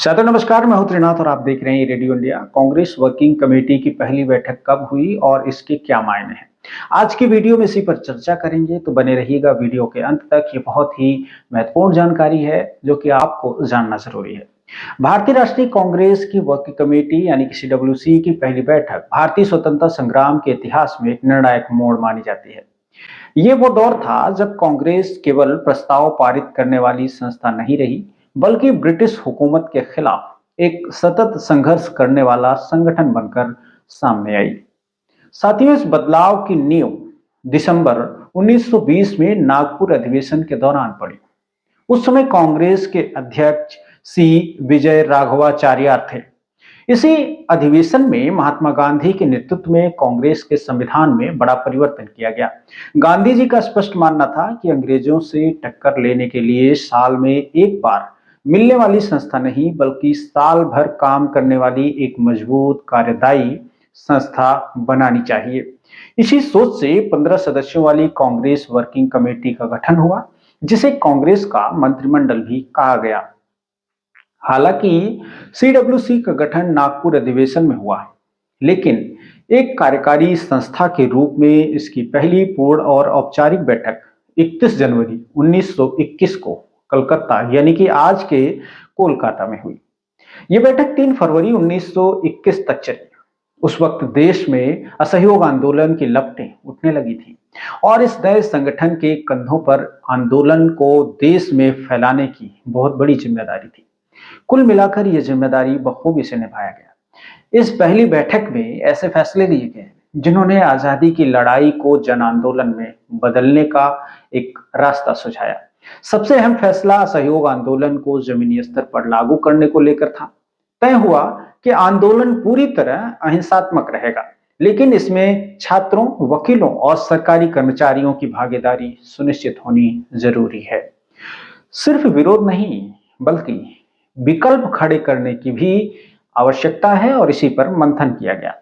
सादर नमस्कार, मैं हूं त्रिनाथ और आप देख रहे हैं radio India. Congress working committee की पहली बैठक कब हुई और इसके क्या मायने हैं, आज की वीडियो में इसी पर चर्चा करेंगे। तो बने रहिएगा वीडियो के अंत तक। ये बहुत ही महत्वपूर्ण जानकारी है जो कि आपको जानना जरूरी है। भारतीय राष्ट्रीय कांग्रेस की वर्किंग कमेटी यानी कि CWC की पहली बैठक भारतीय स्वतंत्रता संग्राम के इतिहास में एक निर्णायक मोड़ मानी जाती है। ये वो दौर था जब कांग्रेस केवल प्रस्ताव पारित करने वाली संस्था नहीं रही, बल्कि ब्रिटिश हुकूमत के खिलाफ एक सतत संघर्ष करने वाला संगठन बनकर सामने आई। साथियों, इस बदलाव की नींव दिसंबर 1920 में नागपुर अधिवेशन के दौरान पड़ी। उस समय कांग्रेस के अध्यक्ष सी विजय राघवाचार्य थे। इसी अधिवेशन में महात्मा गांधी के नेतृत्व में कांग्रेस के संविधान में बड़ा परिवर्तन किया गया। गांधी जी का स्पष्ट मानना था कि अंग्रेजों से टक्कर लेने के लिए साल में एक बार मिलने वाली संस्था नहीं, बल्कि साल भर काम करने वाली एक मजबूत कार्यदायी संस्था बनानी चाहिए। इसी सोच से 15 सदस्यों वाली कांग्रेस वर्किंग कमेटी का गठन हुआ, जिसे कांग्रेस का मंत्रिमंडल भी कहा गया। हालांकि CWC का गठन नागपुर अधिवेशन में हुआ, लेकिन एक कार्यकारी संस्था के रूप में इसकी पहली पूर्ण और औपचारिक बैठक 31 जनवरी 1921 को कलकत्ता यानी कि आज के कोलकाता में हुई। यह बैठक 3 फरवरी 1921 तक चली। उस वक्त देश में असहयोग आंदोलन की लपटें उठने लगी थी और इस नए संगठन के कंधों पर आंदोलन को देश में फैलाने की बहुत बड़ी जिम्मेदारी थी। कुल मिलाकर यह जिम्मेदारी बखूबी से निभाया गया। इस पहली बैठक में ऐसे फैसले लिए गए जिन्होंने आजादी की लड़ाई को जन आंदोलन में बदलने का एक रास्ता सुझाया। सबसे अहम फैसला असहयोग आंदोलन को जमीनी स्तर पर लागू करने को लेकर था। तय हुआ कि आंदोलन पूरी तरह अहिंसात्मक रहेगा, लेकिन इसमें छात्रों, वकीलों और सरकारी कर्मचारियों की भागीदारी सुनिश्चित होनी जरूरी है। सिर्फ विरोध नहीं, बल्कि विकल्प खड़े करने की भी आवश्यकता है और इसी पर मंथन किया गया।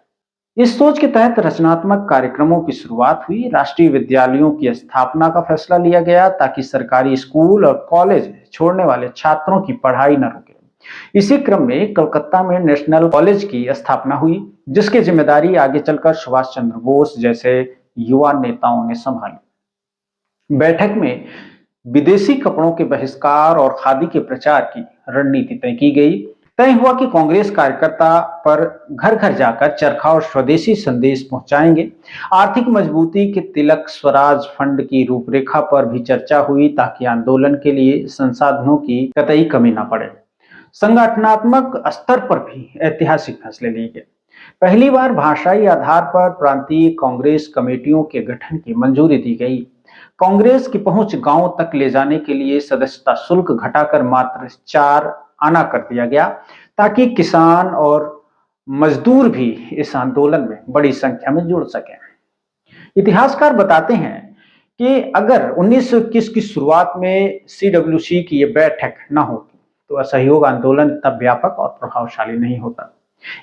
इस सोच के तहत रचनात्मक कार्यक्रमों की शुरुआत हुई। राष्ट्रीय विद्यालयों की स्थापना का फैसला लिया गया ताकि सरकारी स्कूल और कॉलेज छोड़ने वाले छात्रों की पढ़ाई न रुके। इसी क्रम में कलकत्ता में नेशनल कॉलेज की स्थापना हुई, जिसकी जिम्मेदारी आगे चलकर सुभाष चंद्र बोस जैसे युवा नेताओं ने संभाली। बैठक में विदेशी कपड़ों के बहिष्कार और खादी के प्रचार की रणनीति तय की गई। तय हुआ कि कांग्रेस कार्यकर्ता पर घर घर जाकर चरखा और स्वदेशी संदेश पहुंचाएंगे। आर्थिक मजबूती के तिलक स्वराज फंड की रूपरेखा पर भी चर्चा हुई ताकि आंदोलन के लिए संसाधनों की कतई कमी न पड़े। संगठनात्मक स्तर पर भी ऐतिहासिक फैसले लिए गए। पहली बार भाषाई आधार पर प्रांतीय कांग्रेस कमेटियों के गठन की मंजूरी दी गई। कांग्रेस की पहुंच गांव तक ले जाने के लिए सदस्यता शुल्क घटाकर मात्र 4 आना कर दिया गया, ताकि किसान और मजदूर भी इस आंदोलन में बड़ी संख्या में जुड़ सकें। इतिहासकार बताते हैं कि अगर 1921 की शुरुआत में CWC की यह बैठक न होती तो असहयोग आंदोलन तब व्यापक और प्रभावशाली नहीं होता।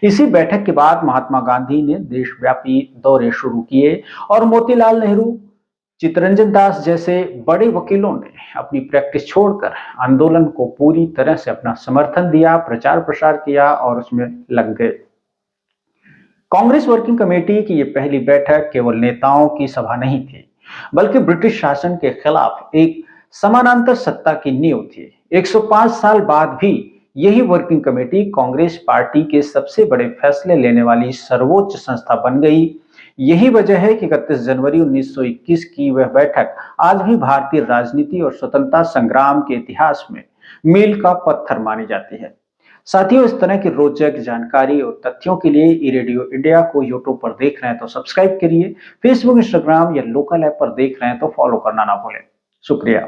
इसी बैठक के बाद महात्मा गांधी ने देशव्यापी दौरे शुरू किए और मोतीलाल नेहरू, चित्तरंजन दास जैसे बड़े वकीलों ने अपनी प्रैक्टिस छोड़कर आंदोलन को पूरी तरह से अपना समर्थन दिया, प्रचार प्रसार किया और उसमें लग गए। कांग्रेस वर्किंग कमेटी की यह पहली बैठक केवल नेताओं की सभा नहीं थी, बल्कि ब्रिटिश शासन के खिलाफ एक समानांतर सत्ता की नींव थी। 105 साल बाद भी यही वर्किंग कमेटी कांग्रेस पार्टी के सबसे बड़े फैसले लेने वाली सर्वोच्च संस्था बन गई। यही वजह है कि 31 जनवरी 1921 की वह बैठक आज भी भारतीय राजनीति और स्वतंत्रता संग्राम के इतिहास में मील का पत्थर मानी जाती है। साथियों, इस तरह की रोचक जानकारी और तथ्यों के लिए रेडियो इंडिया को यूट्यूब पर देख रहे हैं तो सब्सक्राइब करिए, फेसबुक, इंस्टाग्राम या लोकल ऐप पर देख रहे हैं तो फॉलो करना ना भूलें। शुक्रिया।